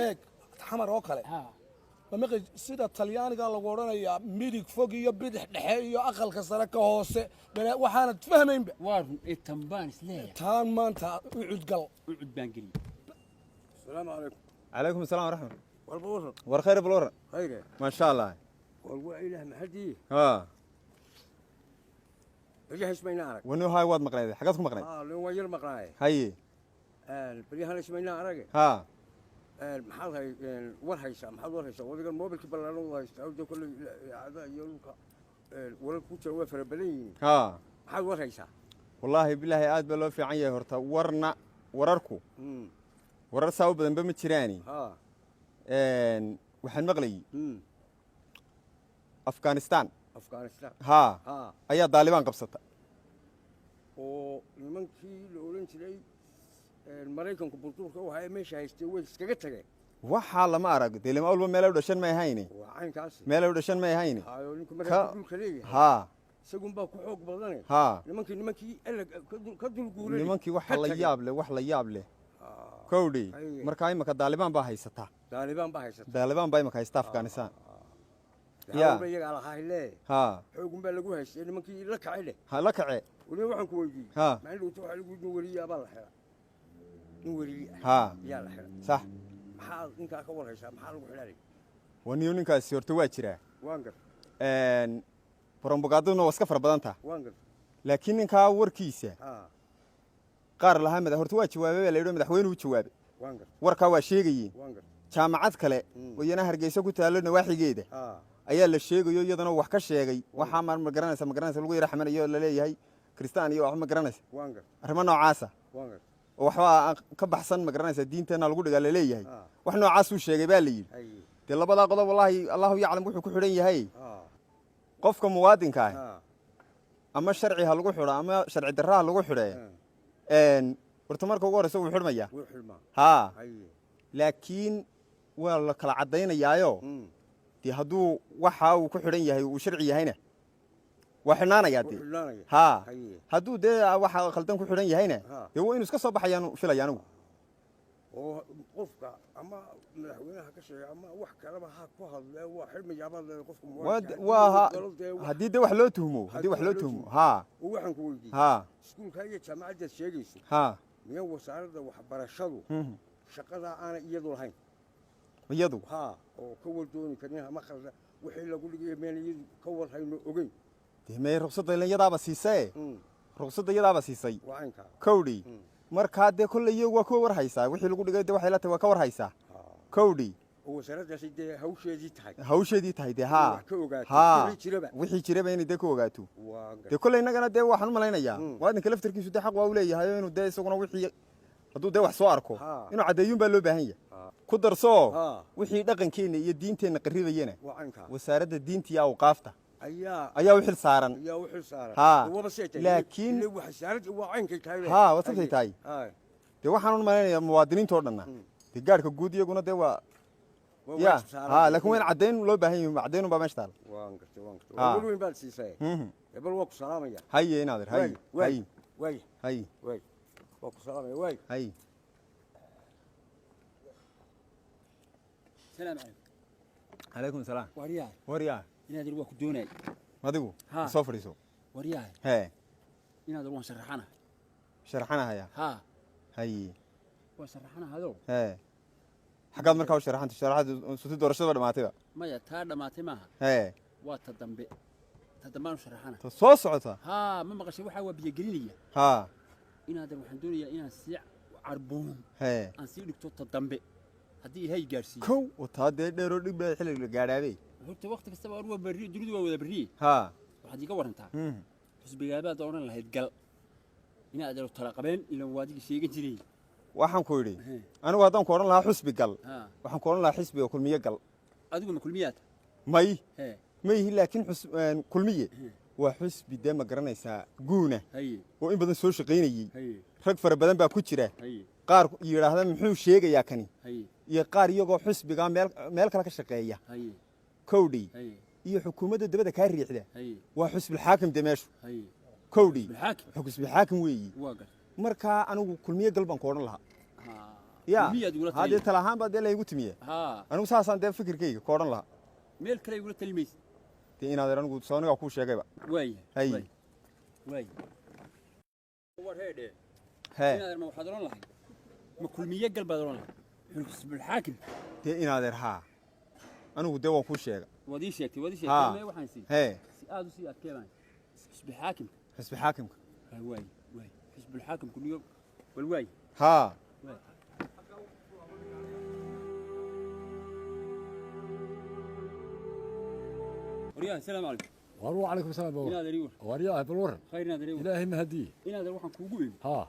eeg xamar oo kale mamaqi sida talyaaniga lagu oranayaa midig fog iyo bidix dhexe iyo aqalka sare ka hoose waxaanad fahmaynba waarun itambaan isleeyahay taan maanta ucudgal ucud baan geli السلام عليكم. عليكم السلام ورحمة والبورر. والخير بالورر. خير. ما شاء الله. والله إله محدي. ها. رجع اسمي نارك. وإنه هاي واد مقلاي حاجاتكم مقلاي. لو وير مقلاي. هاي. بريها اسمي نارك. ها. محل هاي ورهيسة محل ورهيسة وذيك الموبل كبر لنا ورهيسة أو كل هذا يلوك ولا كوتشر وفر بلين. ها. محل ورهيسة. والله بالله آد بلو في عيه هرتا ورنا ورركو. warar saaw badan ba ma jiraani waxaan maqlayay Afghanistan ha ayaa Taliban qabsata oo nimankii la oran jiray Mareykanku burburka waxa ay meesha haystay way iskaga tageen waxa lama arag deelma walba meel u dhashan ma ahayni meel u dhashan ma ahayni ha isagun baa ku xoog badan ha nimankii ka dulguuray nimankii wax la yaab leh كودي مركاي مك طالبان با هيستا طالبان با مك هيستا أفغانستان يا بيجي على هاي ها حكم بلقوها الشيء لما كي لك عله ها لك عه وليه وحن كويجي ها ما له تروح يقول نوري يا بالحلا نوري ها يا الحلا صح محل إنك أكبر هيسا محل وحلالي ونيو نينك سيرتو واجرة وانقر برمبقادونا واسكفر بدنتا وانقر لكن إنك وركيسة qaar laha madaxweynuhu waa jawaabay la yiraahdo madaxweynuhu jawaabay warka waa sheegayeen jaamacad kale oo yana Hargeysa ku taalo nawaaxigeeda ayaa la sheegayo iyadana wax ka sheegay waxa ma garanaysa lagu yiraahdo xamanayo la leeyahay kristaan iyo wax ma garanaysa arrimo noocaas ah oo waxa ka baxsan ma garanaysa diinteena lagu dhigaa la leeyahay wax noocaas uu sheegay baa la yiri de labada qodob wallahi Allahu yaclam wuxuu ku xidhan yahay qofka muwaadinka ah ama sharci ha lagu xidho ama sharci darro ha lagu xidho horta marka ugu horeysa wuu xirmaya ha laakiin waa la kala cadeynayaayo tii hadduu waxa uu ku xidhan yahay uu sharci yahayna waa xinaanaya tii ha hadduu dee waxa khaldan ku xidhan yahayna dee waa inuu iska soo baxayaan filayaan anigu oo qofka ama madaxweynaha ka sheegay ama wax kaleba ha ku hadlay waa xirmaya baad qofka waa haddii dee wax loo tuhmo ha waxaan ku weydiiyay ha iskuulka iyo jaamacadda sheegayso ha miyaa wasaaradda waxbarashadu shaqada aan iyadu lahayn iyadu ha oo ka wardooni karnaa ama khalda wixii lagu dhigay meeliyadu ka warhayno ogeyn deemay ruqsadda iyadaaba siisay waanka kowdi marka de kulliyo waa ku war haysaa wixii lagu dhigay waxay la tahay waa ka war haysaa kowdi wasaaraddaasi dee hawsheedii tahay de ha wixii jiraba inay de ku ogaato de kulli inagana de waxaan u malaynayaa waadinka laftarkiisu de xaq waa u leeyahay inuu de isaguna wixii hadduu de wax soo arko inuu cadeeyun baa loo baahan yahay ku darso wixii dhaqankeena iyo diinteena qaribayna wasaaradda diinta iyo awqaafta ayaa u xil saaran ها لكن ها وصلتي تاي دي waxaan u maleeyaa muwaadiniinta oo dhanna di gaarka guud iyaguna de waa ya ها laakiin waan cadeyn loo baahan yahay cadeyn baa meesha taal waan gartay weyn baad siisay ebal waa ku salaamaya haye inaadir haye haye waa ku salaamaya way haye salaam alaykum salaam wariyaa inaadir waa ku doonay adigu soo fariiso wariyaa he inaadir waan sharaxana haya ha haye waa sharaxana hado he xagaad markaa u sharaxanta suuti doorashada dhamaatay maya taa dhamaatay maaha he waa ta dambe aan sharaxana soo socota ha ma maqashay waxa waa biyo gelinaya ha inaadir waxaan doonayaa inaan si carboon he aan si dhigto ta dambe haddii ilaahay gaarsiiyo kow wata dee dheero dhib baa xilli la gaadhaabay horta waqti kasta waa bari dunidu waa wada bari ha waxaad iga warantaa xisbigaabaad oran lahayd gal inaad aro tala qabeen ila waadiga sheegan jiray waxaan ku yiri anigu haddaan ku oran lahaa xisbi gal waxaan ku oran lahaa xisbiga kulmiye gal adigu ma kulmiyaad may laakiin kulmiye waa xisbi de ma garanaysaa guuna oo in badan soo shaqeynayay rag fara badan baa ku jira qaar yiraahdaan muxuu sheegayaa kani iyo qaar iyagoo xisbiga meel kale ka shaqeeya كودي iyo xukuumadda dabada ka riixda waa xusbil xaakim demeesho كودي xusbil xaakim weeyi marka anigu kulmiye galban ku oran lahaa يا kulmiyaad igula هذه taliya تلاهان بعد لا يقول تمية haa أنا وساسان ده فكر كي كورن لها meel kale igula talimaysa تي إنا دران قلت صانع أكو شيء كذا waaya هاي waaya war heedhe ها inaad ma waxaad oran lahay ma kulmiye gal baad oran lahay xisbul xaakim تي إنا در ها أنا قلت ده أكو شيء waad ii sheegtay ها mee waxaan sii ها si aad u sii adkeebaan xisbul xaakim حسب حاكم waaya waaya xisbul xaakim kulmiyo wal waaya ها waryaha assalaamu calaykum وارو عليكم السلام بابا inaad eri war واريا بالور khayr inaad eri war إلهي مهدي inaad waxaan kuugu weyn ها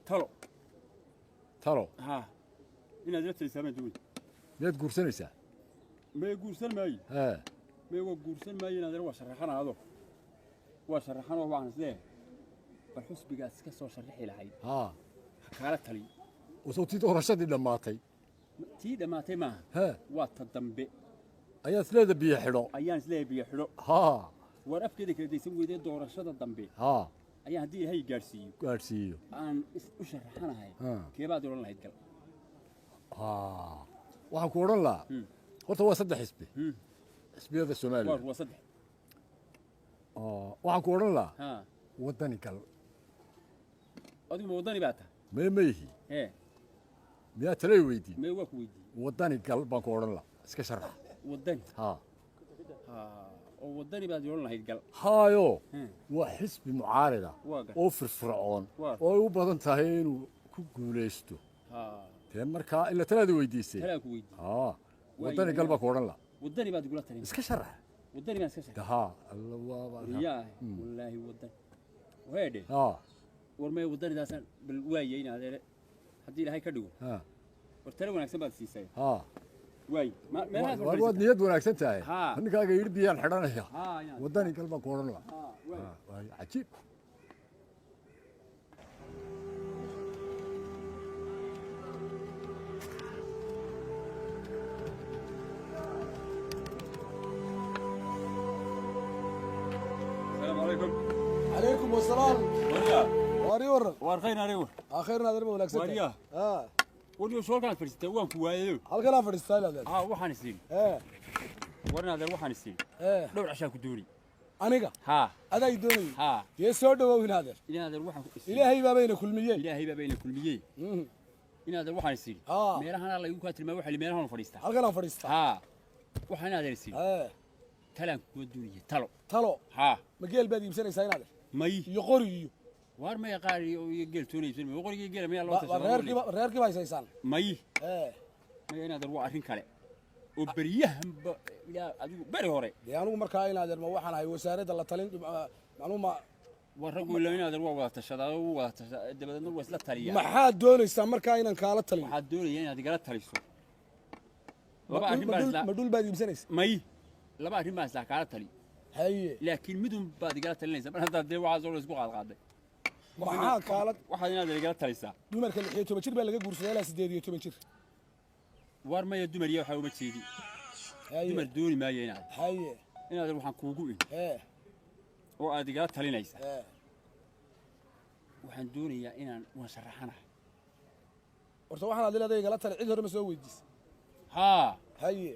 talo ترى haa inaad la talisaa ma duwin ميد قرسنيسا mee guursan maayo ها mee waa guursan maayo inaad eri waa sharaxanaado waa sharaxanoo waxaan isleeyahay bal xusbigaas ka soo sharaxi lahayd ها ha kaala taliyo وصوتي دورشدي دماتي tii dhammaatay maaha ها waa ta dambe أيا ثلاثة بيا حلو ayaan isleeyahay biyo xidho ها war afkeeda kala daysan weydee doorashada dambe ها ayaan haddii ilaahay gaadhsiiyo قارسيو aan u sharaxanahay ها keebaad oran lahayd gal ها waxaan ku oran lahaa horta waa saddex xisbi xisbiyada Soomaaliya waa saddex waxaan ku oran lahaa haa wadani gal adigu ma waddani baa tahay meemayhi hee miyaa talay weydii mee waa ku weydiiyey wadani gal baan ku oran lahaa iska sharax waddani haa haa oo waddani baad oran lahayd gal haayo Hmm. waa xisbi mucaarida waa gal oo firfircoon Waa. oo ay u badan tahay inuu ku guulaysto haa dee markaa ila talaada weydiisay talaa ku weydiiyey haa wadani gal baa ku odhan laha waddani baad igula talin iska sharax waddani baan iska shaqay haa alla waaba yaa wallaahi waddani weedhe haa war mee waddanidaasaan bal waayay inaad ere haddii ilaahay ka dhigo haa war tale wanaagsan baad siisay haa waay meelahaas waad niyad wanaagsan tahay Haa. ninkaaga yidhi biyaan xidhanaya haa inaad wadani gal baan ku odhan laha haa waay waay cajiib asalaamu calaykum عليكم السلام waryaa واري ورن waar khayr areewa آخرنا هذا ما ولاك واريا. ها waryo shoolkaan fadhiistay waan ku waayayo هل كلام فريستايل هذا haa waxaan is yidhi ها warna adeer waxaan is yidhi ها dhowr cashaan ku dooni أنيقا haa هذا يدوني haa يسود وين هذا in adeer waxaan is yidhi إلهي ما بين كل مية ilaahay baa bayna kulmiyey in adeer waxaan is yidhi ها meelahan alla igu kaa tilmaamay waxa meelahan fadhiistaa هل كلام فريستايل haa waxaan adeer is yidhi ها talaan kuwa dooniyey talo تلو haa مجيل بادي بسنة ساين هذا may يقري waar maya qaar iyo geel toonaysan ma qorigii geela miyaa loo tashaday رير كيف يسيسان may ها maya in adeer waa arrin kale oo beryahanba ilaa adigu beri hore dee anugu markaa in adeer ma waxaan ahay wasaaradda la talin macluuma waa raggu ilaa in adeer waa wada tashadaa oo wada tashadaa dabadeedna waa isla taliyaa maxaad doonaysaa markaa inaan kaala talin waxaad doonaya inaad igala taliso laba arrin baa isla ma dhul baad iibsanaysa may laba arrin baa isla kaala tali haye laakiin midun baad igala talinaysaa mar haddaad dee waxaas oo la isku qaadqaaday maxaa kaala waxaad inaad igala talisaa dumarka 16 jir baa laga guursaday ilaa 18 jir waar maya dumar iyo waxaa uma jeedi haye dumar dooni maayo inaad haye inaad waxaan kuugu in ee oo aad igala talinaysaa ee waxaan doonayaa inaan waan sharaxanahay horta waxaan aad leedahay igala tali cid hore ma soo weydiisay haa haye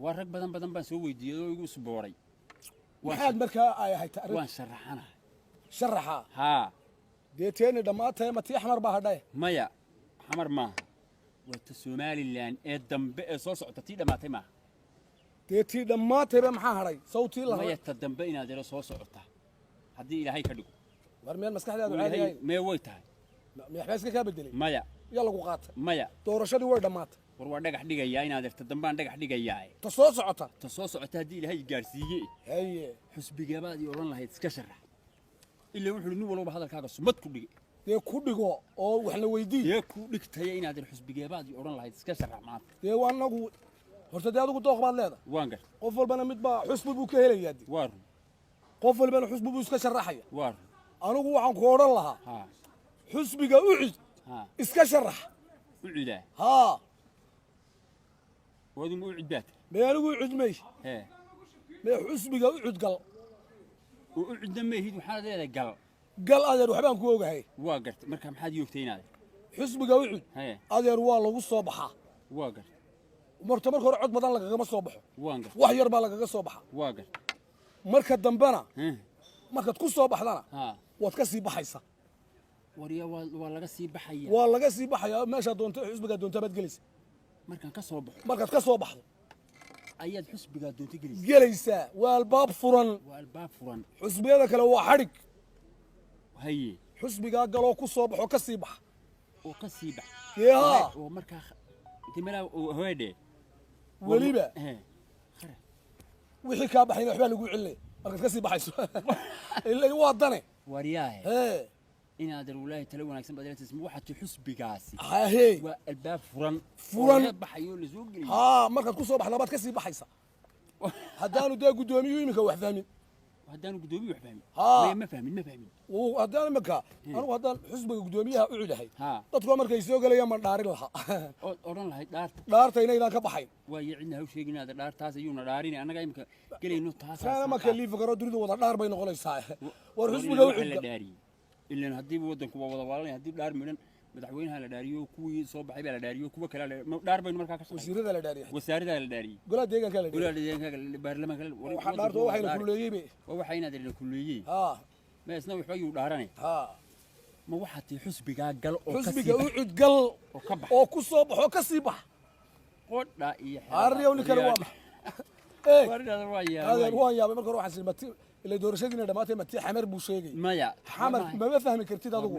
waa rag badan badan baan soo weydiiyey oo igu isbooray maxaad markaa ay ahayd arrin waan sharaxanahay sharaxa haa dee teeni dhammaatay ma tii xamar baa hadhay maya xamar maaha waa ta somalilan ee dambe ee soo socota tii dhammaatay maaha dee tii dhammaatayba maxaa hadhay sawtii la maya ta dambe inaad yaro soo socota haddii ilaahay ka dhigo war meel maskaxdaadu oo caadi ilaahay yahay mee way tahay waxba iska kaa bedelay maya yaa lagu qaatay maya doorashadii way dhammaatay war waa dhagax dhigayaa inaad ta dambaan dhagax dhigayaa ta soo socota ta soo socota haddii ilaahay gaarsiiye haye xusbigabaad ii odhan lahayd iska sharax ilaa wuxuu nin walba hadalkaaga sumad ku dhigay dee ku dhigo oo waxna weydii dee kuu dhigtaya inaad xusbigabaad ii odhan lahayd iska sharax maanta dee waa anagu horta dee adigu dooq baad leedahay waan gar qof walbana mid baa xusbi buu ka helayaa dee waa run qof walbana xusbi buu iska sharaxaya waa run anigu waxaan ku odhan lahaa haa xusbiga ucid haa iska sharax u cidaa haa waaduma u cid baad mee anigu ucid may hee mee xusbiga ucid gal oo u cidna meehid waxaad leedahay gal gal adeer waxbaan ku ogahay waa gartay marka maxaad yoogtay inaad xusbiga ucud haye adeer waa lagu soo baxaa waa gar marka hore cod badan lagagama soo baxo waan gar wax yar baa lagaga soo baxa waa gar marka dambena ها markaad ku soo baxdana ها waad ka sii baxaysaa wariya waa laga sii baxaya waa laga sii baxayaa meesha doonto xusbiga doonto baad gelaysaa markaan ka soo baxo markaad ka soo baxdo ayaad xusbiga doonto gelaysaa gelaysaa waa albaab furan waa albaab furan xusbiyada kale waa xadhig haye xusbigaa galoo ku soo baxo ka sii baxa oo ka sii bax yaa oo markaa timela hooyade weliba ها خره wixii kaa baxayna waxbaa lagu celinaya markaad ka sii baxayso ilaa waa dane wariyaahe hee inaad walaahi tala wanaagsan badalanta isma waxaad xusbigaasi hahey waa albaab furan furan baxayo la soo geliyo haa markaad ku soo baxda baad ka sii baxaysa haddaanu dee guddoomiyu iminka wax fahmin haddaanu guddoomiye wax fahmin ها ma fahmin haddaan iminka anugu haddaan xusbiga guddoomiyaha u cidahay ها dadku markay soo gelayaan ma dhaarin lahaa oo oran lahayd dhaarta dhaarta inaydaan ka baxayn waa cidna ha u sheegin inaad dhaartaas ayuuna dhaarin annaga imika gelayno taas kaana ma kaliifi karo dunidu wada dhaar bay noqonaysaa war xusbiga u la cid dhaariyay ilaan haddii waddanku waa wada waalanay haddii dhaar midhan madaxweynaha la dhaariyo kuwii soo baxay baa la dhaariyo kuwa kale dhaar baynu markaa ka shaqeynaa wasiirada la dhaariyay wasaarada la dhaariyay golaha deegaanka la dhaariyay golaha deegaanka baarlamaanka waxa dhaarto waxayna kulleeyay waxa inaad la kulleeyay haa ma isna waxba yuu dhaaranay haa ma waxaad tii xusbigaa gal oo ka xusbiga sii u cid gal oo ka bax oo ku soo baxo ka sii bax qodha iyo arriyow nin kale waa bax ee warida waa adeer waan yaabay marka hore waxaan silmati ilaa doorashadiina dhamaatay mati xamar buu sheegay maya xamar ma fahmi kartid adigu